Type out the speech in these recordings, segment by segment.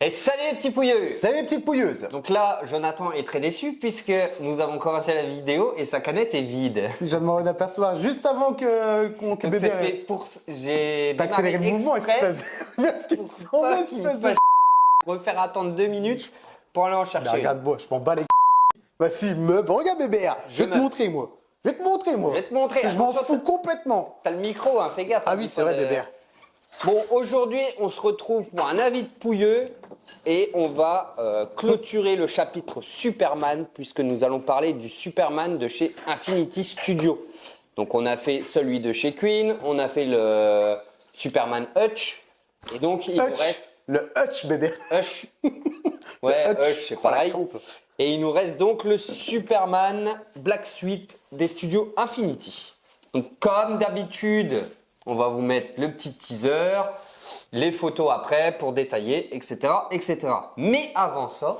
Et salut les petits pouilleux! Salut les petites pouilleuses! Donc là, Jonathan est très déçu puisque nous avons commencé la vidéo et sa canette est vide. Je viens de m'en apercevoir juste avant que Donc bébé... c'est fait pour... J'ai T'as accéléré le mouvement, exprès espèce... Parce qu'ils sont pas espèce qu'il de... pour me faire attendre 2 minutes pour aller en Bah, chercher. regarde-moi, je m'en bats les Vas-y, regarde bébé, je vais te montrer moi. Je vais te montrer moi. Je vais te montrer. Je m'en Attention, fous complètement. T'as le micro, hein, fais gaffe. Ah hein, oui, dis c'est pas vrai de- bébé. Bon, aujourd'hui, on se retrouve pour un avis de pouilleux et on va clôturer le chapitre Superman puisque nous allons parler du Superman de chez Infinity Studio. Donc, on a fait celui de chez Queen, on a fait le Superman Hutch et donc il nous Hutch. reste Le Hutch bébé. Hush. Ouais, Hutch. Hush, c'est pareil. Oh, l'accent. Et il nous reste donc le Superman Black Suite des studios Infinity. Donc, comme d'habitude, on va vous mettre le petit teaser, les photos après pour détailler, etc., etc. Mais avant ça,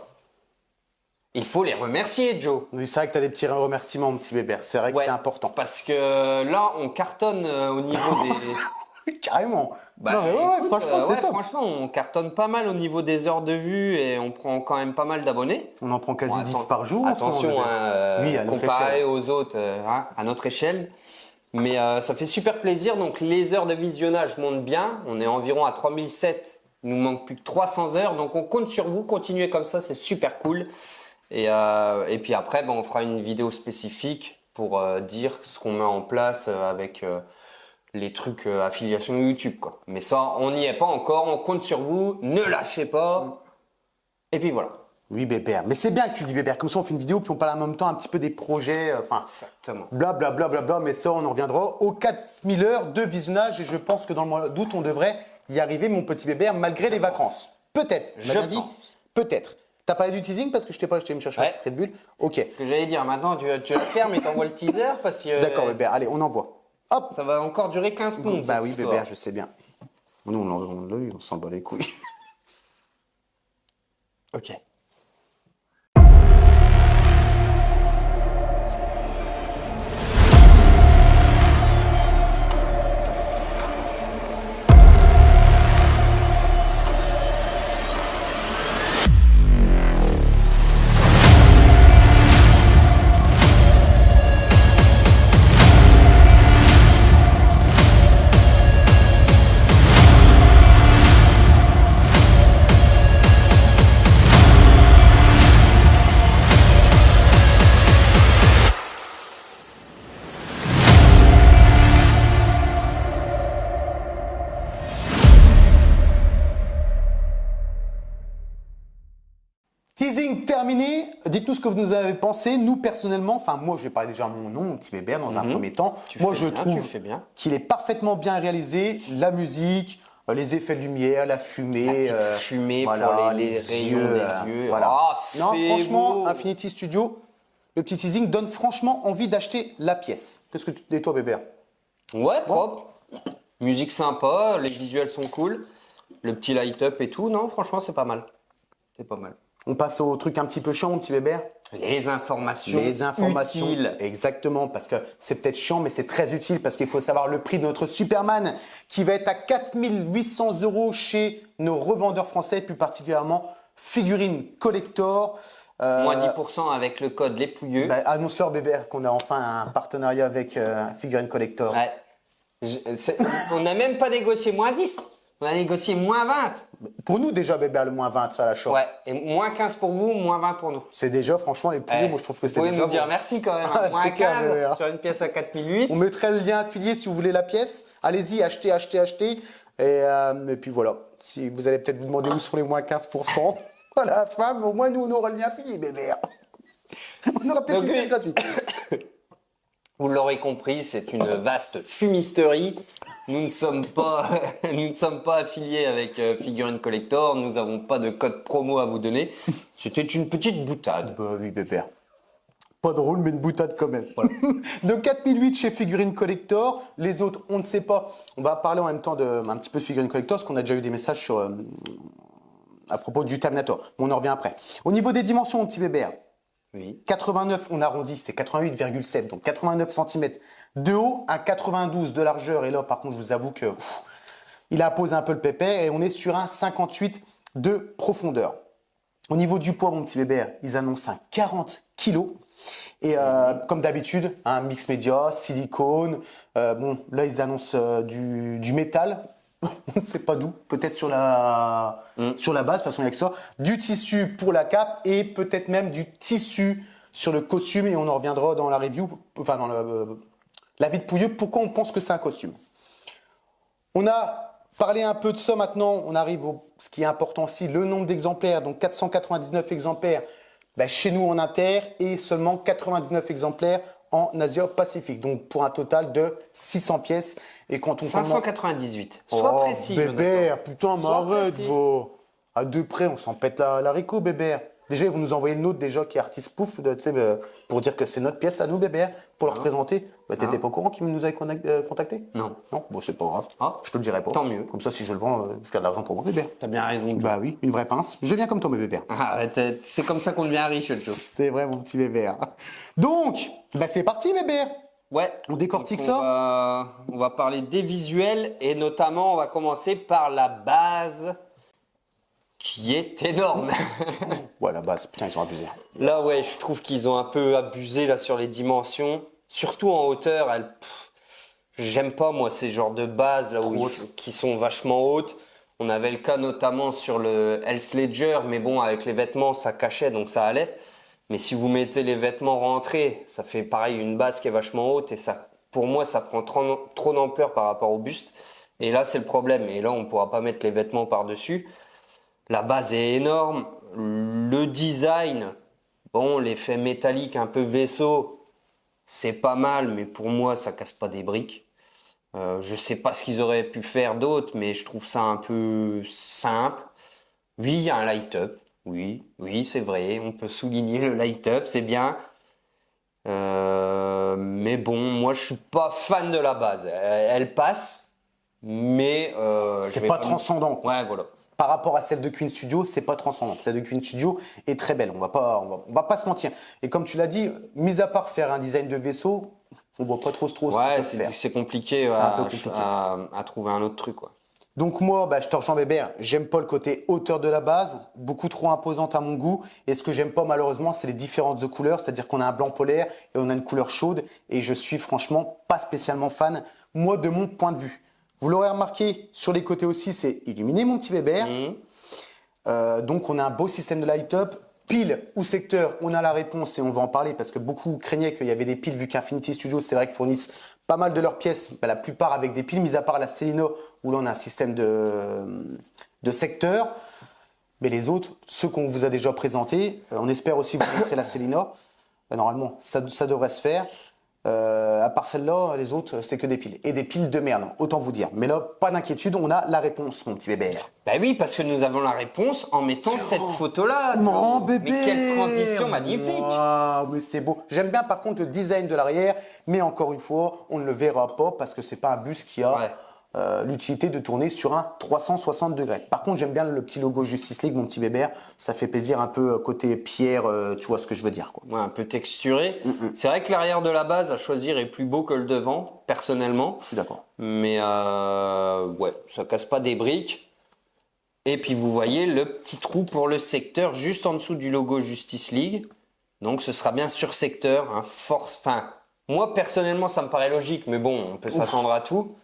il faut les remercier, Joe. Oui, c'est vrai que t'as des petits remerciements mon petit bébé. C'est vrai que Ouais, c'est important. Parce que là, on cartonne au niveau des... Carrément. Bah, non mais ouais, écoute, franchement c'est top. franchement, on cartonne pas mal au niveau des heures de vue et on prend quand même pas mal d'abonnés. On en prend quasi Bon, 10 attends, par jour. en ce moment, Attention, bébé. hein, Oui, à notre comparé échelle. aux autres, hein, à notre échelle. Mais ça fait super plaisir. Donc les heures de visionnage montent bien. On est environ à 3007. Il nous manque plus que 300 heures. Donc on compte sur vous. Continuez comme ça, c'est super cool. Et puis après, on fera une vidéo spécifique pour dire ce qu'on met en place avec les trucs affiliation YouTube, quoi. Mais ça, on n'y est pas encore. On compte sur vous. Ne lâchez pas. Et puis voilà. Oui bébé. Mais c'est bien que tu dis bébé. Comme ça on fait une vidéo puis on parle en même temps un petit peu des projets. Enfin, Exactement. blablabla. Mais ça on en reviendra aux 4000 heures de visionnage et je pense que dans le mois d'août on devrait y arriver mon petit bébé malgré les vacances. Peut-être. Je M'as dit pense. peut-être. T'as parlé du teasing parce que je t'ai pas, je t'ai me chercher Ouais. ma petite Red Bull. Ok. Ce que j'allais dire, maintenant tu la fermes et t'envoies le teaser parce que D'accord bébé. Allez on envoie. Hop. ça va encore durer 15 plombes. Bah cette oui histoire. bébé, je sais bien. Nous on s'en bat les couilles. Ok. Teasing terminé. Dites-nous ce que vous nous avez pensé. Nous, personnellement, enfin, moi, je vais parler déjà mon nom, mon petit bébé, dans un premier temps. Tu Moi, fais je bien, tu trouve fais bien. qu'il est parfaitement bien réalisé. La musique, les effets de lumière, la fumée. La petite fumée voilà, pour les rayons des yeux. Voilà. Ah, Non, c'est franchement, beau. Infinity Studio, le petit teasing donne franchement envie d'acheter la pièce. Qu'est-ce que tu dis, toi, bébé? Ouais, propre. Musique sympa, les visuels sont cool. Le petit light-up et tout, non, franchement, c'est pas mal. C'est pas mal. On passe au truc un petit peu chiant, mon petit bébé. Les informations. Les informations, utiles. exactement, parce que c'est peut-être chiant, mais c'est très utile, parce qu'il faut savoir le prix de notre Superman, qui va être à 4800 € chez nos revendeurs français, plus particulièrement Figurine Collector. Moins 10% avec le code Les Pouilleux. Bah, annonce-leur, bébé, qu'on a enfin un partenariat avec Figurine Collector. Ouais. On n'a même pas négocié moins 10. On a négocié moins 20. Pour nous, déjà, bébé, le moins 20, ça la short. Ouais. Et moins 15 pour vous, moins 20 pour nous. C'est déjà, franchement, les pouliers, Ouais. moi, je trouve que Vous c'est pouvez déjà nous dire bon. merci quand même. hein. Ah, Moins c'est clair, 15 bébé, hein. sur une pièce à 4008. On mettrait le lien affilié si vous voulez la pièce. Allez-y, achetez. Et puis voilà. Si vous allez peut-être vous demander où sont les moins 15%. À la fin, mais au moins nous, on aura le lien affilié, bébé. On aura peut-être Donc, une oui. pièce gratuite. Vous l'aurez compris, c'est une vaste fumisterie. Nous ne sommes pas, nous ne sommes pas affiliés avec Figurine Collector. Nous n'avons pas de code promo à vous donner. C'était une petite boutade. Bah oui, bébé. Pas drôle, mais une boutade quand même. Voilà. De 4008 chez Figurine Collector. Les autres, on ne sait pas. On va parler en même temps un petit peu de Figurine Collector, parce qu'on a déjà eu des messages sur, à propos du Terminator. Mais on en revient après. Au niveau des dimensions, mon petit bébé. Oui. 89, on arrondit, c'est 88,7, donc 89 cm de haut, un 92 de largeur. Et là, par contre, je vous avoue que il impose un peu le pépère et on est sur un 58 de profondeur. Au niveau du poids, mon petit bébé, ils annoncent un 40 kg. Et comme d'habitude, un mix média, silicone. Bon, là, ils annoncent du métal. On ne sait pas d'où. Peut-être sur la base. De toute façon, il n'y a que ça. Du tissu pour la cape et peut-être même du tissu sur le costume. Et on en reviendra dans la review, enfin dans la vie de Pouilleux. Pourquoi on pense que c'est un costume? On a parlé un peu de ça maintenant. On arrive au ce qui est important aussi, le nombre d'exemplaires. Donc 499 exemplaires chez nous en Inter et seulement 99 exemplaires en Asia-Pacifique. Donc pour un total de 600 pièces. Et quand on 598. Sois précis. Bébert, putain, Sois m'arrête, précis. à deux près, on s'en pète la rico, Bébert. Déjà, ils vont nous envoyer le nôtre déjà qui est artiste pouf, pour dire que c'est notre pièce à nous, Bébert, pour leur présenter. T'étais pas au courant qu'ils nous avaient contacté? Non. Non, bon, c'est pas grave. Ah. Je te le dirai pas. Tant mieux. Comme ça, si je le vends, je garde l'argent pour moi, Bébert. T'as bien raison. Bah oui, une vraie pince. Je viens comme toi, mes Bébert. Ah, c'est comme ça qu'on devient riche, le tout. C'est vrai, mon petit Bébert. Donc, c'est parti, Bébert. Ouais. On décortique Donc, ça. on va parler des visuels et notamment, on va commencer par la base qui est énorme. Ouais, la base, putain, ils sont abusés. Là, ouais, je trouve qu'ils ont un peu abusé là sur les dimensions. Surtout en hauteur, j'aime pas moi ces genres de bases là qui sont vachement hautes. On avait le cas notamment sur le Heath Ledger, mais bon, avec les vêtements, ça cachait, donc ça allait. Mais si vous mettez les vêtements rentrés, ça fait pareil une base qui est vachement haute et ça, pour moi, ça prend trop d'ampleur par rapport au buste. Et là, c'est le problème. Et là, on ne pourra pas mettre les vêtements par-dessus. La base est énorme. Le design, bon, l'effet métallique un peu vaisseau, c'est pas mal, mais pour moi, ça casse pas des briques. Je sais pas ce qu'ils auraient pu faire d'autre, mais je trouve ça un peu simple. Oui, il y a un light-up. Oui, c'est vrai, on peut souligner le light-up, c'est bien. Mais bon, moi, je suis pas fan de la base. Elle passe, mais c'est pas transcendant, quoi. Ouais, voilà. Par rapport à celle de Queen Studio, c'est pas transcendant. Celle de Queen Studio est très belle. On va pas se mentir. Et comme tu l'as dit, mis à part faire un design de vaisseau, on voit pas trop ce qu'ils peuvent faire. C'est compliqué, C'est un peu compliqué. à trouver un autre truc, quoi. Donc moi, je te rejoins, Bébert. J'aime pas le côté hauteur de la base, beaucoup trop imposante à mon goût. Et ce que j'aime pas malheureusement, c'est les différences de couleurs. C'est-à-dire qu'on a un blanc polaire et on a une couleur chaude. Et je suis franchement pas spécialement fan, moi, de mon point de vue. Vous l'aurez remarqué, sur les côtés aussi, c'est illuminé, mon petit Bébert. Donc, on a un beau système de light-up. Pile ou secteur, on a la réponse et on va en parler parce que beaucoup craignaient qu'il y avait des piles vu qu'Infinity Studios, c'est vrai qu'ils fournissent pas mal de leurs pièces, la plupart avec des piles, mis à part la Celino où là on a un système de secteur. Mais les autres, ceux qu'on vous a déjà présentés, on espère aussi vous montrer la Celino. Normalement, ça devrait se faire. À part celle-là, les autres, c'est que des piles. Et des piles de merde, autant vous dire. Mais là, pas d'inquiétude, on a la réponse, mon petit bébé. Bah oui, parce que nous avons la réponse en mettant cette photo-là. Mon bébé. Mais quelle transition magnifique. Waouh, mais c'est beau. J'aime bien par contre le design de l'arrière, mais encore une fois, on ne le verra pas parce que c'est pas un bus qui a l'utilité de tourner sur un 360 degrés. Par contre, j'aime bien le petit logo Justice League, mon petit bébé. Ça fait plaisir un peu côté pierre, tu vois ce que je veux dire, quoi. Ouais, un peu texturé. C'est vrai que l'arrière de la base à choisir est plus beau que le devant, personnellement. Je suis d'accord. Mais ouais, ça casse pas des briques. Et puis vous voyez le petit trou pour le secteur juste en dessous du logo Justice League. Donc ce sera bien sur secteur, hein, force. Enfin, moi personnellement ça me paraît logique, mais bon, on peut s'attendre à tout.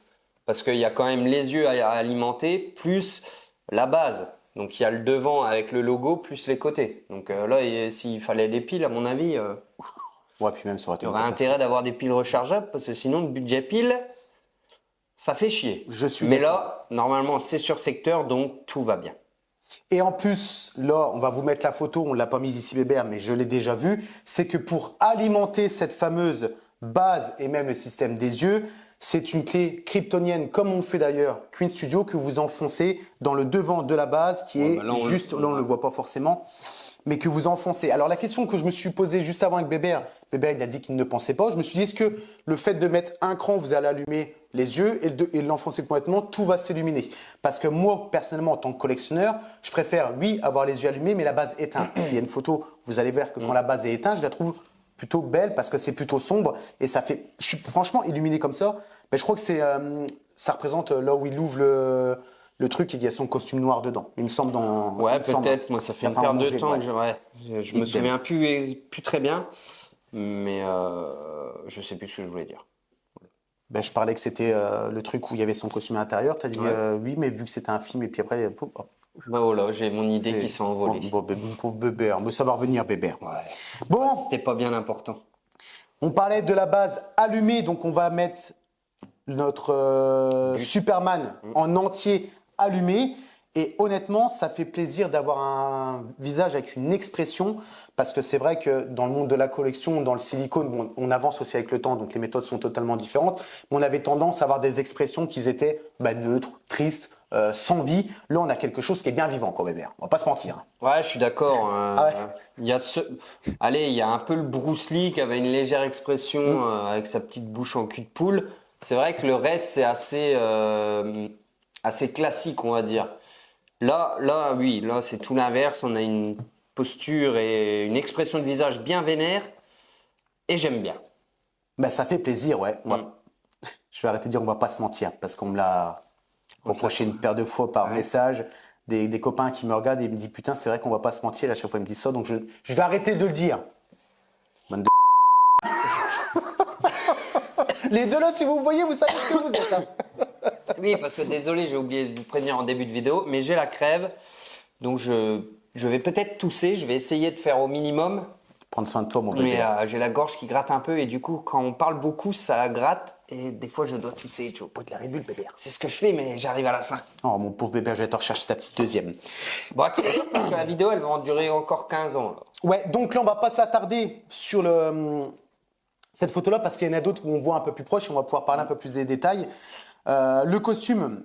Parce qu'il y a quand même les yeux à alimenter, plus la base. Donc il y a le devant avec le logo, plus les côtés. Donc là, s'il fallait des piles, à mon avis, Ouais, puis même ça aurait été il y aurait intérêt d'avoir des piles rechargeables, parce que sinon, le budget pile, ça fait chier. Je suis Mais d'accord. là, normalement, c'est sur secteur, donc tout va bien. Et en plus, là, on va vous mettre la photo, on ne l'a pas mise ici, Bébert, mais je l'ai déjà vue. C'est que pour alimenter cette fameuse base et même le système des yeux, c'est une clé kryptonienne, comme on fait d'ailleurs Queen Studio, que vous enfoncez dans le devant de la base, qui est là, juste, là on ne le voit pas forcément, mais que vous enfoncez. Alors la question que je me suis posée juste avant avec Bébert, il a dit qu'il ne pensait pas, je me suis dit, est-ce que le fait de mettre un cran, vous allez allumer les yeux et l'enfoncer complètement, tout va s'illuminer? Parce que moi, personnellement, en tant que collectionneur, je préfère, oui, avoir les yeux allumés, mais la base éteinte. Parce qu'il y a une photo, vous allez voir que quand la base est éteinte, je la trouve plutôt belle parce que c'est plutôt sombre et ça fait, je suis franchement illuminé comme ça. Mais je crois que ça représente là où il ouvre Le truc, il y a son costume noir dedans. Il me semble dans. Ouais, il me semble, peut-être. Moi, ça fait une un paire de manger, temps ouais. que je me Idem. souviens plus très bien. Mais je sais plus ce que je voulais dire. Ben, je parlais que c'était le truc où il y avait son costume à l'intérieur. Tu as dit Ouais. oui, mais vu que c'était un film, et puis après. Bah voilà, j'ai mon idée qui s'est envolée. Bon, pauvre Bébert. Mais ça va revenir, Bébert. Ouais. Bon, C'était pas bien important. on parlait de la base allumée, donc on va mettre notre Superman en entier allumé. Et honnêtement, ça fait plaisir d'avoir un visage avec une expression, parce que c'est vrai que dans le monde de la collection, dans le silicone, bon, on avance aussi avec le temps, donc les méthodes sont totalement différentes, mais on avait tendance à avoir des expressions qui étaient neutres, tristes, sans vie. Là, on a quelque chose qui est bien vivant, quoi, Bébert. On va pas se mentir. Ouais, je suis d'accord. Ah ouais. Il y a Allez, il y a un peu le Bruce Lee qui avait une légère expression avec sa petite bouche en cul de poule. C'est vrai que le reste, c'est assez classique, on va dire. Là, oui, là, c'est tout l'inverse. On a une posture et une expression de visage bien vénère. Et j'aime bien. Ben, ça fait plaisir, ouais. Je vais arrêter de dire on va pas se mentir, parce qu'on me l'a reproché une paire de fois par message. Des copains qui me regardent et me disent putain, c'est vrai qu'on va pas se mentir. À chaque fois, ils me disent ça, donc je vais arrêter de le dire. Bande de Les deux là, si vous voyez, vous savez ce que vous êtes. Hein. Oui, parce que désolé, j'ai oublié de vous prévenir en début de vidéo, mais j'ai la crève. Donc je vais peut-être tousser. Je vais essayer de faire au minimum. Prendre soin de toi, mon bébé. Mais j'ai la gorge qui gratte un peu et du coup, quand on parle beaucoup, ça gratte et des fois, je dois tousser. Tu vois. Pas de la Red Bull, bébé. C'est ce que je fais, mais j'arrive à la fin. Oh, mon pauvre bébé, je vais te rechercher ta petite deuxième. Bon, tu sais, parce que la vidéo, elle va en durer encore 15 ans. Là. Ouais, donc là, on va pas s'attarder sur cette photo-là parce qu'il y en a d'autres où on voit un peu plus proche et on va pouvoir parler un peu plus des détails. Le costume,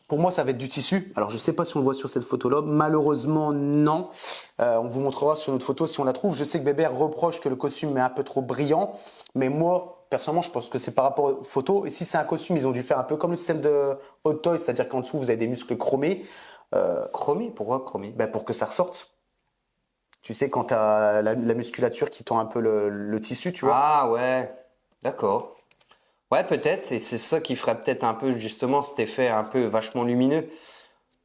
pour moi, ça va être du tissu. Alors, je sais pas si on le voit sur cette photo-là. Malheureusement, non. On vous montrera sur notre photo si on la trouve. Je sais que Bébert reproche que le costume est un peu trop brillant. Mais moi, personnellement, je pense que c'est par rapport aux photos. Et si c'est un costume, ils ont dû faire un peu comme le système de Hot Toys, c'est-à-dire qu'en dessous, vous avez des muscles chromés. Chromé? Pourquoi chromé? Pour que ça ressorte. Tu sais, quand tu as la musculature qui tend un peu le tissu, tu vois. Ah ouais, d'accord. Ouais, peut-être, et c'est ça qui ferait peut-être un peu justement cet effet un peu vachement lumineux.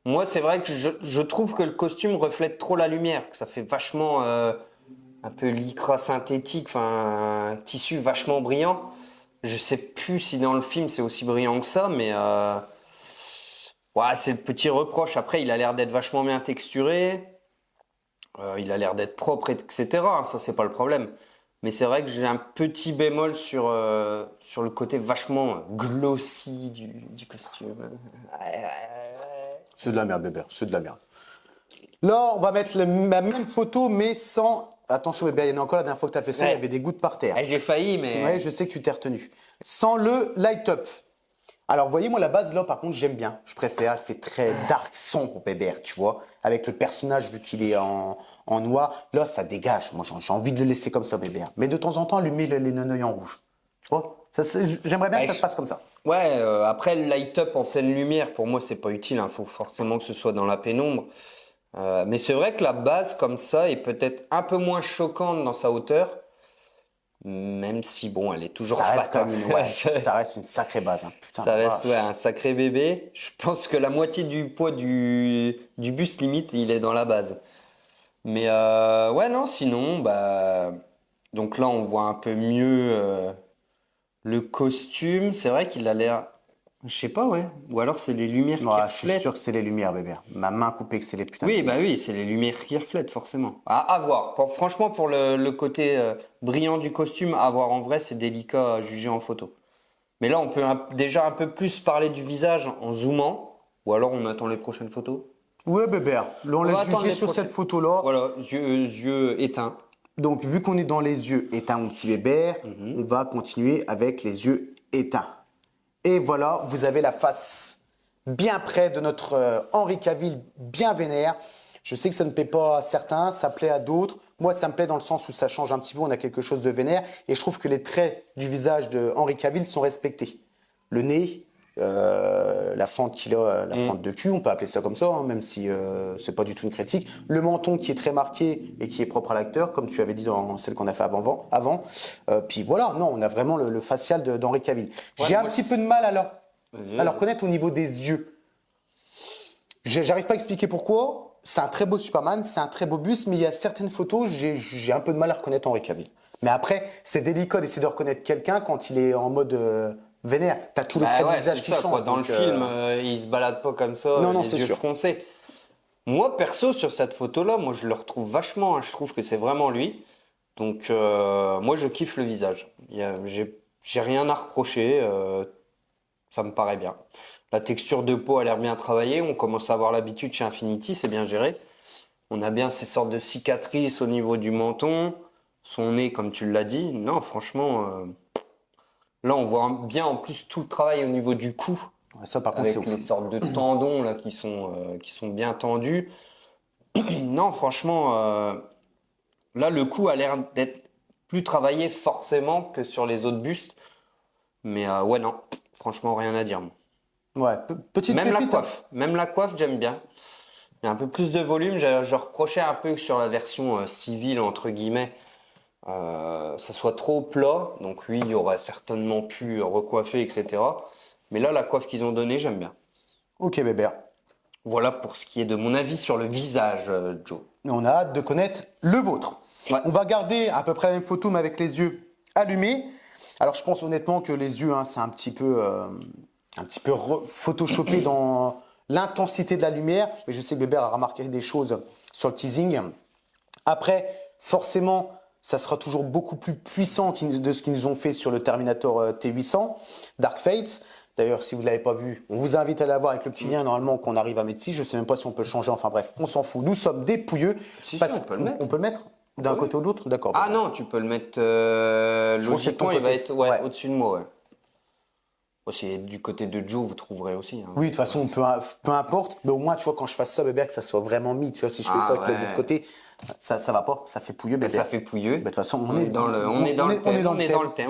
Moi, c'est vrai que je trouve que le costume reflète trop la lumière, que ça fait vachement un peu lycra synthétique, enfin un tissu vachement brillant. Je sais plus si dans le film c'est aussi brillant que ça, mais ouais, c'est le petit reproche. Après, il a l'air d'être vachement bien texturé, il a l'air d'être propre, etc. Ça, c'est pas le problème. Mais c'est vrai que j'ai un petit bémol sur le côté vachement glossy du costume. C'est de la merde, bébé, c'est de la merde. Là, on va mettre la même photo, mais sans. Attention, bébé, il y en a encore la dernière fois que tu as fait ça, il y avait des gouttes par terre. J'ai failli, mais. Ouais, je sais que tu t'es retenu. Sans le light-up. Alors, voyez, moi, la base, là, par contre, j'aime bien. Je préfère. Elle fait très dark, sombre, bébé, tu vois. Avec le personnage, vu qu'il est en noir. Là, ça dégage. Moi, j'ai envie de le laisser comme ça, bébé. Mais de temps en temps, allumer les naneuils en rouge. Tu vois. J'aimerais bien que ça se passe comme ça. Ouais, après, le light-up en pleine lumière, pour moi, c'est pas utile. Il faut forcément que ce soit dans la pénombre. Mais c'est vrai que la base, comme ça, est peut-être un peu moins choquante dans sa hauteur. Même si, bon, elle est toujours Ça reste, fat, hein. ça reste une sacrée base. Hein. Putain, Ça reste vache. un sacré bébé. Je pense que la moitié du poids du buste limite, il est dans la base. Mais ouais, non, sinon, donc là, on voit un peu mieux le costume. C'est vrai qu'il a l'air. Je sais pas, ouais. Ou alors c'est les lumières qui Ouais, je suis reflètent. sûr que c'est les lumières, bébé. Ma main coupée que c'est les putains. Oui, oui, c'est les lumières qui reflètent, forcément. À voir. Franchement, pour le côté brillant du costume, à voir en vrai, c'est délicat à juger en photo. Mais là, on peut déjà un peu plus parler du visage en zoomant, ou alors on attend les prochaines photos. Ouais, bébé. Là, on va l'a attendre jugé les sur prochaines. cette photo-là. Voilà, yeux éteints. Donc, vu qu'on est dans les yeux éteints, mon petit bébé, on va continuer avec les yeux éteints. Et voilà, vous avez la face bien près de notre Henri Cavill, bien vénère. Je sais que ça ne plaît pas à certains, ça plaît à d'autres. Moi, ça me plaît dans le sens où ça change un petit peu, on a quelque chose de vénère. Et je trouve que les traits du visage de Henri Cavill sont respectés. Le nez, la fente qu'il a, la fente de cul, on peut appeler ça comme ça, hein, même si c'est pas du tout une critique. Le menton qui est très marqué et qui est propre à l'acteur, comme tu avais dit dans celle qu'on a fait avant. Puis voilà, non, on a vraiment le facial d'Henri Cavill. Ouais, J'ai un moi, petit peu de mal à le reconnaître au niveau des yeux. J'arrive pas à expliquer pourquoi. C'est un très beau Superman, c'est un très beau buste, mais il y a certaines photos, j'ai un peu de mal à reconnaître Henry Cavill. Mais après, c'est délicat d'essayer de reconnaître quelqu'un quand il est en mode vénère. T'as tout le trait du visage qui ça, change. quoi. Dans donc, le film, il se balade pas comme ça, Non, les c'est yeux sûr. froncés. Moi, perso, sur cette photo-là, moi, je le retrouve vachement. Hein. Je trouve que c'est vraiment lui. Donc, moi, je kiffe le visage. J'ai rien à reprocher. Ça me paraît bien. La texture de peau a l'air bien travaillée. On commence à avoir l'habitude chez Infinity, c'est bien géré. On a bien ces sortes de cicatrices au niveau du menton. Son nez, comme tu l'as dit. Non, franchement, là, on voit bien en plus tout le travail au niveau du cou. Ouais, ça, par contre, c'est Avec ouf. les sortes de tendons là, qui sont bien tendus. Non, franchement, là, le cou a l'air d'être plus travaillé forcément que sur les autres bustes. Mais ouais, non, franchement, rien à dire. Moi. Ouais, petite Même la pépite, hein. coiffe, j'aime bien. Il y a un peu plus de volume. Je reprochais un peu que sur la version civile, entre guillemets, ça soit trop plat. Donc oui, il y aurait certainement pu recoiffer, etc. Mais là, la coiffe qu'ils ont donnée, j'aime bien. Ok, Bébert. Voilà pour ce qui est de mon avis sur le visage, Joe. Et on a hâte de connaître le vôtre. Ouais. On va garder à peu près la même photo, mais avec les yeux allumés. Alors, je pense honnêtement que les yeux, hein, c'est un petit peu photoshopé dans l'intensité de la lumière. Mais je sais que Bébert a remarqué des choses sur le teasing. Après, forcément, ça sera toujours beaucoup plus puissant de ce qu'ils nous ont fait sur le Terminator T800, Dark Fate. D'ailleurs, si vous ne l'avez pas vu, on vous invite à la voir avec le petit lien normalement qu'on arrive à mettre ici. Je ne sais même pas si on peut le changer. Enfin bref, on s'en fout. Nous sommes des pouilleux. Si, on peut le mettre. On peut le mettre d'un côté ou de l'autre. D'accord. Ah non, tu peux le mettre. Je crois que c'est de ton Logiquement, il va côté. être Ouais. au-dessus de moi. Ouais. Bon, si du côté de Joe, vous trouverez aussi. Hein. Oui, de toute façon, peu importe. Mais au moins, tu vois, quand je fasse ça, bébé, que ça soit vraiment mis. Tu vois, si je fais Ah, ça avec ouais. l'autre côté, ça va pas. Ça fait pouilleux, Ben, bébé. ça fait pouilleux. Bah, de toute façon, on est dans le thème.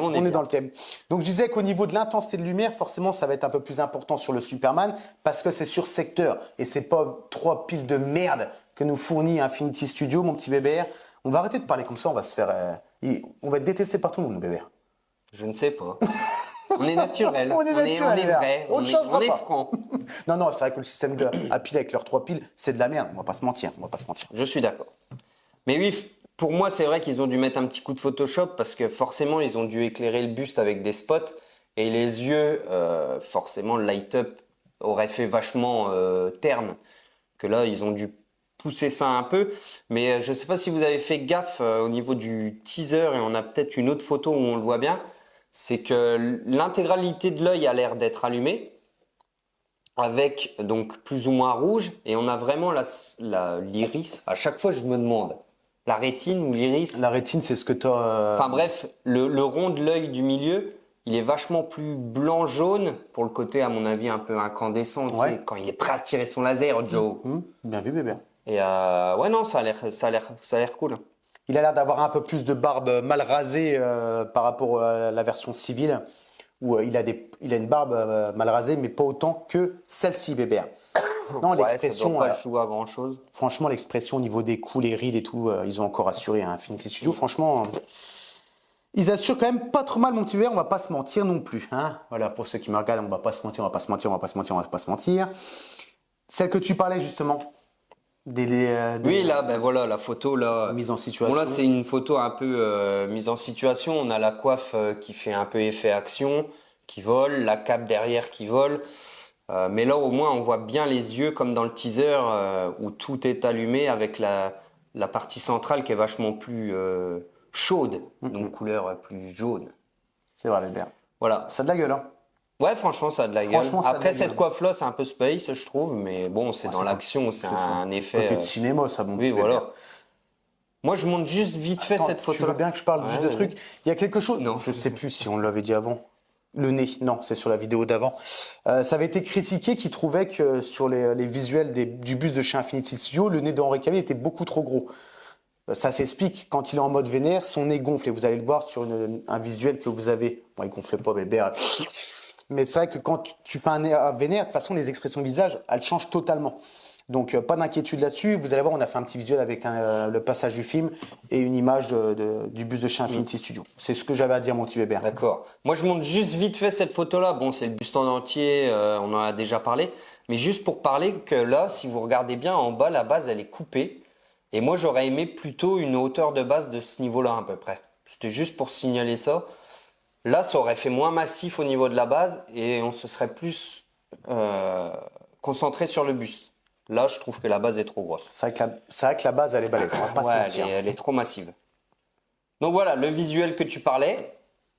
On est dans le thème. Donc, je disais qu'au niveau de l'intensité de lumière, forcément, ça va être un peu plus important sur le Superman parce que c'est sur secteur et c'est pas 3 piles de merde que nous fournit Infinity Studio, mon petit bébé. On va arrêter de parler comme ça, on va se faire. On va être détesté par tout le monde, mon bébé. Je ne sais pas. On est naturel. On est naturel, vrai. on ne changera on est pas. franc. Non, c'est vrai que le système à piles avec leurs 3 piles, c'est de la merde. On va pas se mentir. Je suis d'accord. Mais oui, pour moi, c'est vrai qu'ils ont dû mettre un petit coup de Photoshop parce que forcément, ils ont dû éclairer le buste avec des spots et les yeux, forcément, le light-up aurait fait vachement terne. Que là, ils ont dû pousser ça un peu. Mais je ne sais pas si vous avez fait gaffe au niveau du teaser et on a peut-être une autre photo où on le voit bien. C'est que l'intégralité de l'œil a l'air d'être allumée avec donc plus ou moins rouge et on a vraiment l'iris. À chaque fois, je me demande la rétine ou l'iris. La rétine, c'est ce que tu as. Enfin bref, le rond de l'œil du milieu, il est vachement plus blanc-jaune pour le côté, à mon avis, un peu incandescent. Tu sais, quand il est prêt à tirer son laser, Joe. Bien vu, bébé. Et ouais, non, ça a l'air cool. Il a l'air d'avoir un peu plus de barbe mal rasée par rapport à la version civile, où il a une barbe mal rasée, mais pas autant que celle-ci, bébé. Non, Ouais, l'expression. ça doit pas jouer à grand chose. Franchement, l'expression au niveau des coups, les rides et tout, ils ont encore assuré à Infinity Studio. Franchement, ils assurent quand même pas trop mal, mon petit bébé. On va pas se mentir non plus. Hein, voilà, pour ceux qui me regardent, on va pas se mentir. Celle que tu parlais justement. Oui, là, ben voilà, la photo là. Mise en situation. Bon, là, c'est une photo un peu mise en situation. On a la coiffe qui fait un peu effet action, qui vole, la cape derrière qui vole. Mais là, au moins, on voit bien les yeux comme dans le teaser où tout est allumé avec la partie centrale qui est vachement plus chaude, donc couleur plus jaune. C'est vrai, bébé. Voilà. Ça a de la gueule, hein. Ouais, franchement, ça a de la gueule. Franchement, ça a de Après, la cette gueule. coiffe-là, c'est un peu space, je trouve, mais bon, c'est dans l'action, c'est un effet. Côté de cinéma, ça, mon Oui, petit bébé. voilà. Moi, je montre juste vite fait Attends, cette tu photo-là. veux bien que je parle juste de Ouais, trucs? Il y a quelque chose. Non. Je sais plus si on l'avait dit avant. Le nez, non, c'est sur la vidéo d'avant. Ça avait été critiqué qui trouvait que sur les visuels du bus de chez Infinity Studio, le nez d'Henry Cavill était beaucoup trop gros. Ça s'explique, quand il est en mode vénère, son nez gonfle et vous allez le voir sur un visuel que vous avez. Bon, il gonfle pas, bébé. Mais c'est vrai que quand tu fais un nez vénère, de toute façon, les expressions de visage, elles changent totalement. Donc, pas d'inquiétude là-dessus. Vous allez voir, on a fait un petit visuel avec le passage du film et une image du bus de chez Infinity Studio. C'est ce que j'avais à dire, mon petit bébé. D'accord. Moi, je montre juste vite fait cette photo-là. Bon, c'est le buste en entier, on en a déjà parlé. Mais juste pour parler que là, si vous regardez bien en bas, la base, elle est coupée. Et moi, j'aurais aimé plutôt une hauteur de base de ce niveau-là à peu près. C'était juste pour signaler ça. Là, ça aurait fait moins massif au niveau de la base et on se serait plus concentré sur le buste. Là, je trouve que la base est trop grosse. C'est vrai que la base, elle est balèze, on va pas se Ouais, mentir. elle est trop massive. Donc voilà, le visuel que tu parlais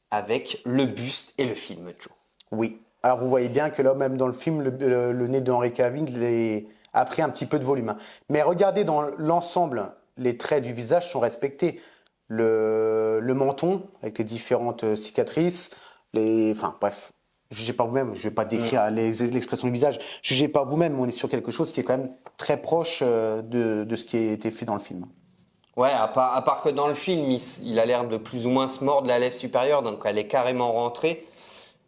avec le buste et le film, Joe. Oui. Alors vous voyez bien que là, même dans le film, le nez de Henry Cavill a pris un petit peu de volume, hein. Mais regardez dans l'ensemble, les traits du visage sont respectés. Le menton, avec les différentes cicatrices, enfin bref, jugez par vous-même, je ne vais pas décrire l'expression du visage, jugez par vous-même, on est sur quelque chose qui est quand même très proche de ce qui a été fait dans le film. Ouais, à part que dans le film, il a l'air de plus ou moins se mordre la lèvre supérieure, donc elle est carrément rentrée.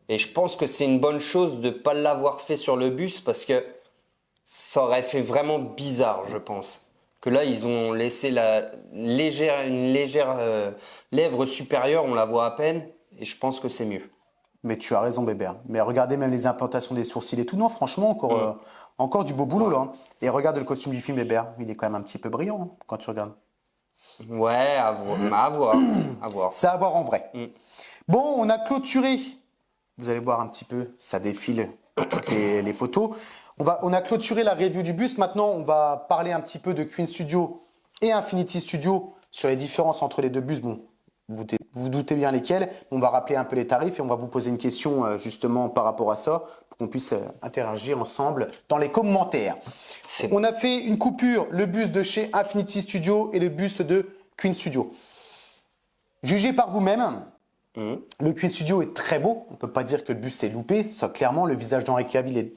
Et je pense que c'est une bonne chose de ne pas l'avoir fait sur le buste parce que ça aurait fait vraiment bizarre, je pense. Que là, ils ont laissé une légère lèvre supérieure, on la voit à peine, et je pense que c'est mieux. Mais tu as raison, Bébert. Mais regardez même les implantations des sourcils et tout. Non, franchement, encore du beau boulot là, hein. Et regarde le costume du film, Bébert. Il est quand même un petit peu brillant, hein, quand tu regardes. Ouais, à voir. À voir. C'est à voir en vrai. Bon, on a clôturé. Vous allez voir un petit peu, ça défile toutes les photos. On a clôturé la review du buste. Maintenant, on va parler un petit peu de Queen Studio et Infinity Studio sur les différences entre les deux bustes. Bon, vous doutez bien lesquels. On va rappeler un peu les tarifs et on va vous poser une question justement par rapport à ça pour qu'on puisse interagir ensemble dans les commentaires. On a fait une coupure, le buste de chez Infinity Studio et le buste de Queen Studio. Jugez par vous-même. Le Queen Studio est très beau. On ne peut pas dire que le buste est loupé. Ça, clairement, le visage d'Henry Cavill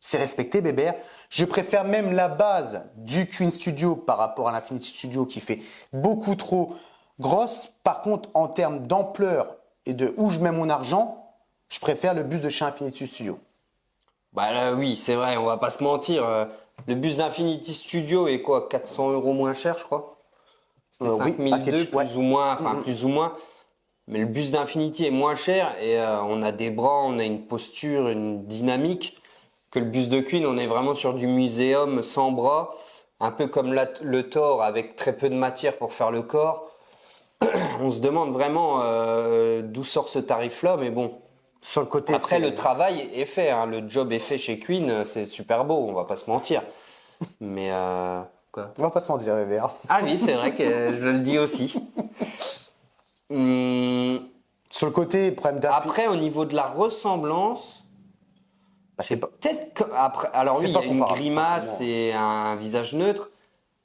c'est respecté, Bébert. Je préfère même la base du Queen Studio par rapport à l'Infinity Studio qui fait beaucoup trop grosse. Par contre, en termes d'ampleur et de où je mets mon argent, je préfère le buste de chez Infinity Studio. Bah là, oui, c'est vrai, on va pas se mentir. Le buste d'Infinity Studio est quoi, 400 € moins cher, je crois. C'était Oui, 5002 package, ouais. plus ou moins, enfin plus ou moins. Mais le buste d'Infinity est moins cher et on a des bras, on a une posture, une dynamique. Que le buste de Queen, on est vraiment sur du muséum sans bras, un peu comme le Thor avec très peu de matière pour faire le corps. On se demande vraiment d'où sort ce tarif-là, mais bon. Sur le côté, après, le travail est fait, hein. Le job est fait chez Queen, c'est super beau, on va pas se mentir. Mais quoi? On va pas se mentir, Bébert. Ah oui, c'est vrai que je le dis aussi. Sur le côté, problème d'affiche. Après, au niveau de la ressemblance, C'est pas... peut-être que après, alors C'est oui, il y pas a une comparable, grimace simplement. et un visage neutre,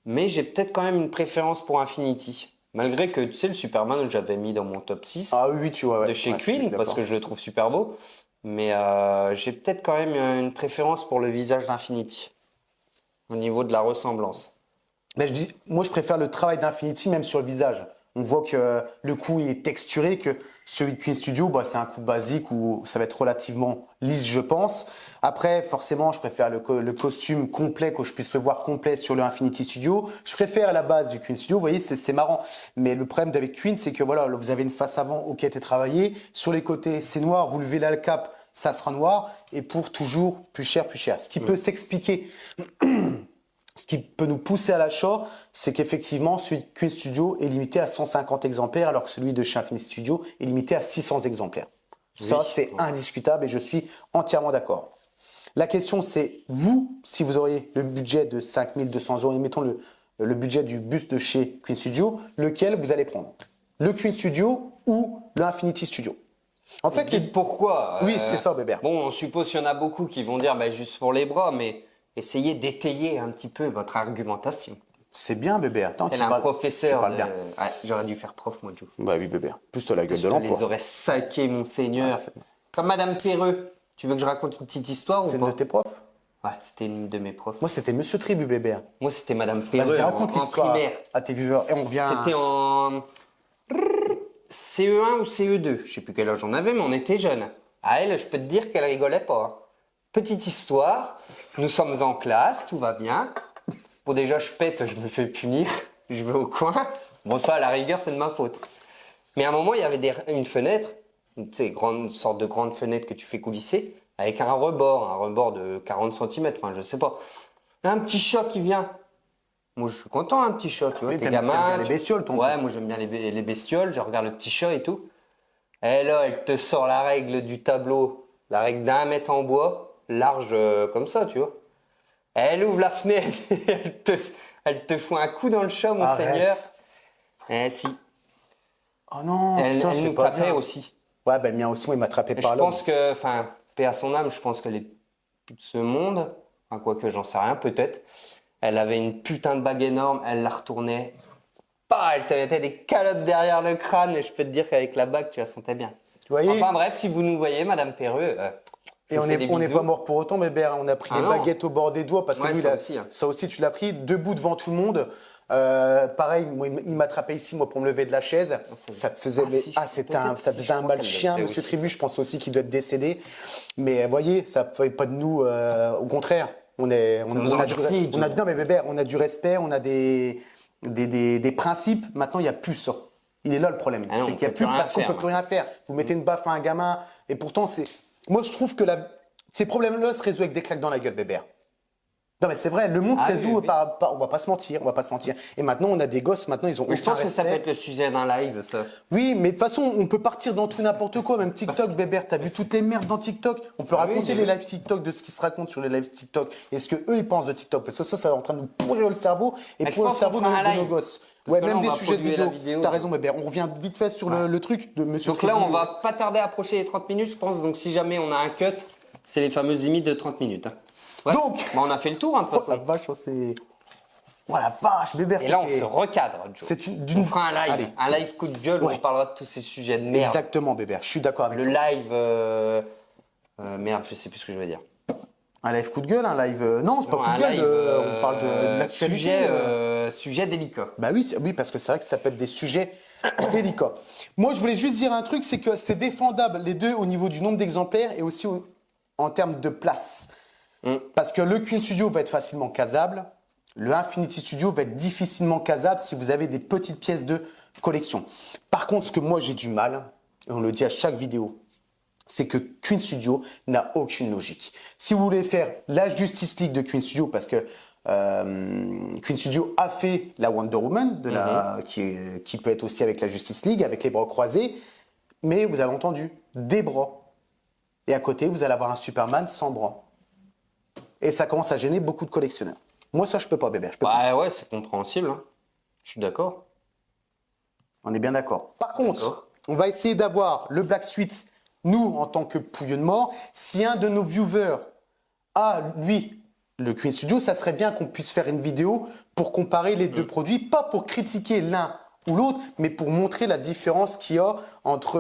mais j'ai peut-être quand même une préférence pour Infinity. Malgré que, tu sais, le Superman, j'avais mis dans mon top 6 Ah oui, tu vois, ouais. de chez Ouais, je suis Queen, parce d'accord. que je le trouve super beau. Mais j'ai peut-être quand même une préférence pour le visage d'Infinity, au niveau de la ressemblance. Mais moi, je préfère le travail d'Infinity, même sur le visage. On voit que le coup il est texturé, que celui de Queen Studio, bah, c'est un coup basique où ça va être relativement lisse, je pense. Après, forcément, je préfère le costume complet, que je puisse le voir complet sur le Infinity Studio. Je préfère la base du Queen Studio, vous voyez, c'est marrant. Mais le problème avec Queen, c'est que voilà, là, vous avez une face avant qui a été travaillée. Sur les côtés, c'est noir. Vous levez là le cap, ça sera noir. Et pour toujours plus cher, plus cher. Ce qui peut s'expliquer. Ce qui peut nous pousser à l'achat, c'est qu'effectivement, celui de Queen Studio est limité à 150 exemplaires, alors que celui de chez Infinity Studio est limité à 600 exemplaires. Ça, Oui. c'est indiscutable et je suis entièrement d'accord. La question, c'est vous, si vous auriez le budget de 5200 €, et mettons le budget du buste de chez Queen Studio, lequel vous allez prendre? Le Queen Studio ou le Infinity Studio? En fait, Dites pourquoi. Oui, c'est ça, Bébert. Bon, on suppose qu'il y en a beaucoup qui vont dire bah, juste pour les bras, mais essayez d'étayer un petit peu votre argumentation. C'est bien, Bébert. Attends, Elle a un professeur. Tu parles bien. Ouais, j'aurais dû faire prof, moi, Joe. Bah oui, Bébert. Plus de la gueule de Je l'emploi. les aurais saqués, monseigneur. Ouais, c'est- Comme Madame Perreux. Tu veux que je raconte une petite histoire C'est ou une pas? de tes profs? Ouais, c'était une de mes profs. Moi, c'était Monsieur Tribu, Bébert. Moi, c'était Madame Perreux Vas-y, en raconte l'histoire primaire. à tes viewers. Et on revient. C'était en CE1 ou CE2. Je sais plus quel âge on avait, mais on était jeunes. Ah, elle, je peux te dire qu'elle rigolait pas. Petite histoire. Nous sommes en classe, tout va bien. Bon, déjà, je pète, je me fais punir. Je vais au coin. Bon, ça, à la rigueur, c'est de ma faute. Mais à un moment, il y avait une fenêtre, tu sais, une sorte de grande fenêtre que tu fais coulisser. avec un rebord de 40 cm, enfin je sais pas. Un petit chat qui vient. Moi je suis content, un petit chat, tu vois, Oui, t'es t'aimes gamin. bien les bestioles, ton Ouais, fils. moi j'aime bien les bestioles, je regarde le petit chat et tout. Et là, elle te sort la règle du tableau, la règle d'1 mètre en bois, large comme ça, tu vois. Elle ouvre la fenêtre, elle te fout un coup dans le chat, mon seigneur. Arrête. Eh si, Oh non, putain, elle c'est nous pas tapait bien. aussi. Ouais, ben le mien aussi, moi, il m'a attrapé Et je par l'homme. pense que, enfin, paix à son âme, je pense qu'elle est plus de ce monde. Enfin, quoique, j'en sais rien, peut-être. Elle avait une putain de bague énorme, elle la retournait. Bah, elle te mettait des calottes derrière le crâne et je peux te dire qu'avec la bague, tu la sentais bien. Tu voyais? Enfin bref, si vous nous voyez, Madame Perreux, je Et vous on fais des n'est bisous. pas mort pour autant, bébé. On a pris Ah des non. baguettes au bord des doigts parce que Ouais, lui, ça aussi, hein. ça aussi, tu l'as pris debout devant tout le monde. Pareil, moi, il m'attrapait ici, moi, pour me lever de la chaise. Ça faisait, Ah, si, ça peut-être faisait si, un je crois mal qu'elle le chien, faisait Monsieur aussi, Tribu. ça. Je pense aussi qu'il doit être décédé. Mais vous voyez, ça ne fait pas de nous. Au contraire, on nous a du, endurcit, on a, Joe. non, mais bébé, on a du respect, on a des principes. Maintenant, il n'y a plus ça. Il est là le problème. Ah non, C'est on qu'il n'y a peut plus plus rien parce qu'on faire, peut plus rien faire. Vous mettez une baffe à un gamin et pourtant c'est. Moi, je trouve que ces problèmes-là se résolvent avec des claques dans la gueule, bébé. Non mais c'est vrai, le monde se Ah oui, résout oui. on va pas se mentir, on va pas se mentir. Et maintenant on a des gosses, maintenant ils ont Oui, je aucun pense que ça peut respect. être le sujet d'un live, ça. Oui, mais de toute façon, on peut partir dans tout n'importe quoi, même TikTok, Bébert, t'as vu toutes les merdes dans TikTok. On peut Ah oui, raconter j'ai les vu. lives TikTok de ce qui se raconte sur les lives TikTok et ce que eux ils pensent de TikTok, parce que ça est en train de nous pourrir le cerveau et Mais je pourrir le pense cerveau qu'on fera un de nos live. gosses. Parce Ouais, que là, même on des va sujets de polluer la vidéo. vidéo. T'as raison, Bébert. On revient vite fait sur le truc de Monsieur Donc là, Tribu. on va pas tarder à approcher les 30 minutes, je pense. Donc si jamais on a un cut, c'est les fameuses limites de 30 minutes. Hein. Ouais. Donc- Bah, on a fait le tour, hein, de toute Oh la façon. vache, c'est. Oh la vache, Bébert, Et là, on c'était- se recadre, Joe. C'est On fera un live, Allez. un live coup de gueule où Ouais. on parlera de tous ces sujets de merde. Exactement, Bébert, je suis d'accord avec Le toi. live, merde, je sais plus ce que je veux dire. Un live coup de gueule, un live. Non, c'est pas Non, coup un de gueule, live, on parle de l'actualité. sujet délicat. Bah oui, oui, parce que c'est vrai que ça peut être des sujets délicats. Moi, je voulais juste dire un truc, c'est que c'est défendable, les deux, au niveau du nombre d'exemplaires et aussi en termes de place. Parce que le Queen Studio va être facilement casable, le Infinity Studio va être difficilement casable si vous avez des petites pièces de collection. Par contre, ce que moi j'ai du mal, et on le dit à chaque vidéo, c'est que Queen Studio n'a aucune logique. Si vous voulez faire la Justice League de Queen Studio, parce que Queen Studio a fait la Wonder Woman, qui peut être aussi avec la Justice League, avec les bras croisés, mais vous avez entendu, des bras. Et à côté, vous allez avoir un Superman sans bras. Et ça commence à gêner beaucoup de collectionneurs. Moi, ça, je peux pas, bébé. Je peux pas. Ouais, c'est compréhensible. Hein. Je suis d'accord. On est bien d'accord. Par contre, D'accord. on va essayer d'avoir le Black Suite, nous, en tant que pouilleux de mort. Si un de nos viewers a, lui, le Queen Studio, ça serait bien qu'on puisse faire une vidéo pour comparer les deux produits, pas pour critiquer l'un ou l'autre, mais pour montrer la différence qu'il y a entre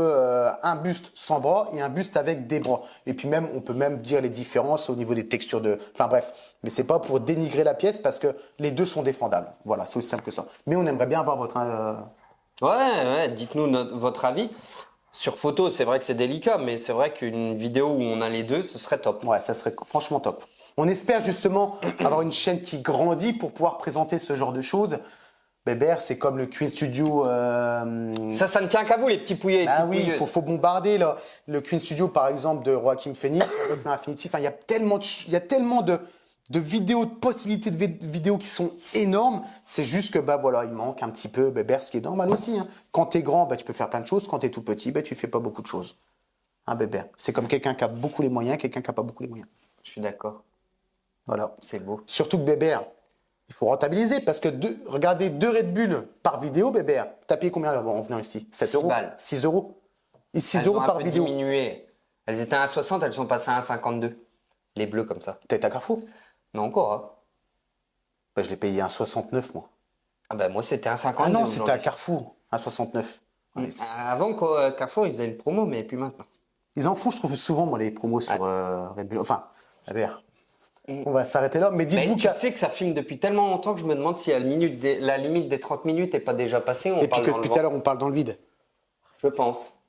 un buste sans bras et un buste avec des bras. Et puis même, on peut même dire les différences au niveau des textures de... Enfin bref, mais c'est pas pour dénigrer la pièce parce que les deux sont défendables. Voilà, c'est aussi simple que ça. Mais on aimerait bien avoir votre... Ouais, dites-nous votre avis. Sur photo, c'est vrai que c'est délicat, mais c'est vrai qu'une vidéo où on a les deux, ce serait top. Ouais, ça serait franchement top. On espère justement avoir une chaîne qui grandit pour pouvoir présenter ce genre de choses. Bébert, c'est comme le Queen Studio. Ça ne tient qu'à vous, les petits pouillets. Ah oui, il faut bombarder là. Le Queen Studio, par exemple, de Joaquin Phoenix, avec l'Infinity. Enfin, il y a tellement de vidéos, de possibilités de vidéos qui sont énormes. C'est juste que bah voilà, il manque un petit peu, Bébert, ce qui est normal aussi. Hein. Quand t'es grand, bah, tu peux faire plein de choses. Quand t'es tout petit, bah, tu fais pas beaucoup de choses. Hein, Bébert. C'est comme quelqu'un qui a beaucoup les moyens, quelqu'un qui a pas beaucoup les moyens. Je suis d'accord. Voilà. C'est beau. Surtout que Bébert, il faut rentabiliser parce que regardez 2 Red Bull par vidéo, Bébert. T'as payé combien là en venant ici 7 6 euros balles. 6 euros. Et 6 Elles euros ont un par peu vidéo. diminué. Elles étaient à 1,60, elles sont passées à 1,52. Les bleus comme ça. T'es à Carrefour? Non, encore. Hein. Bah, je l'ai payé 1,69 moi. Ah ben moi, c'était 1,52. Ah non, c'était à aujourd'hui. Carrefour, 1,69. Avant, Carrefour, ils faisaient une promo, mais plus maintenant. Ils en font, je trouve, souvent, moi, les promos sur Red Bull. Enfin, Bébert. On va s'arrêter là, mais dites-vous Mais tu que. sais que ça filme depuis tellement longtemps que je me demande si la limite des 30 minutes n'est pas déjà passée. On Et puis parle que dans le depuis vent. tout à l'heure, on parle dans le vide. Je pense.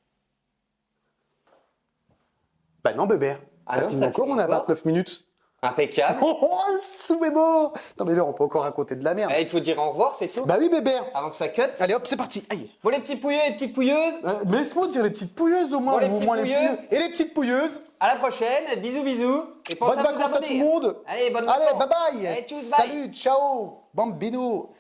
Bah non, Bébert. Ah Ça non, filme ça encore, filme on a encore 29 minutes. Impeccable. Oh, sous Bébert. Non, Bébert, on peut encore raconter de la merde. Eh, il faut dire au revoir, c'est tout. Bah oui, Bébert. Avant que ça cut. Allez, hop, c'est parti. Aïe. Bon, les petits pouilleux, les petites pouilleuses, Mais laisse-moi dire les petites pouilleuses au moins. Bon, les ou au petits moins pouilleux. Et les petites pouilleuses. à la prochaine. Bisous, bisous. Et pensez Bonnes à vous vacances à tout abonner. le monde. Allez, bonnes Allez, vacances. bye bye. Allez, tchuss, bye. Salut, ciao. Bambino.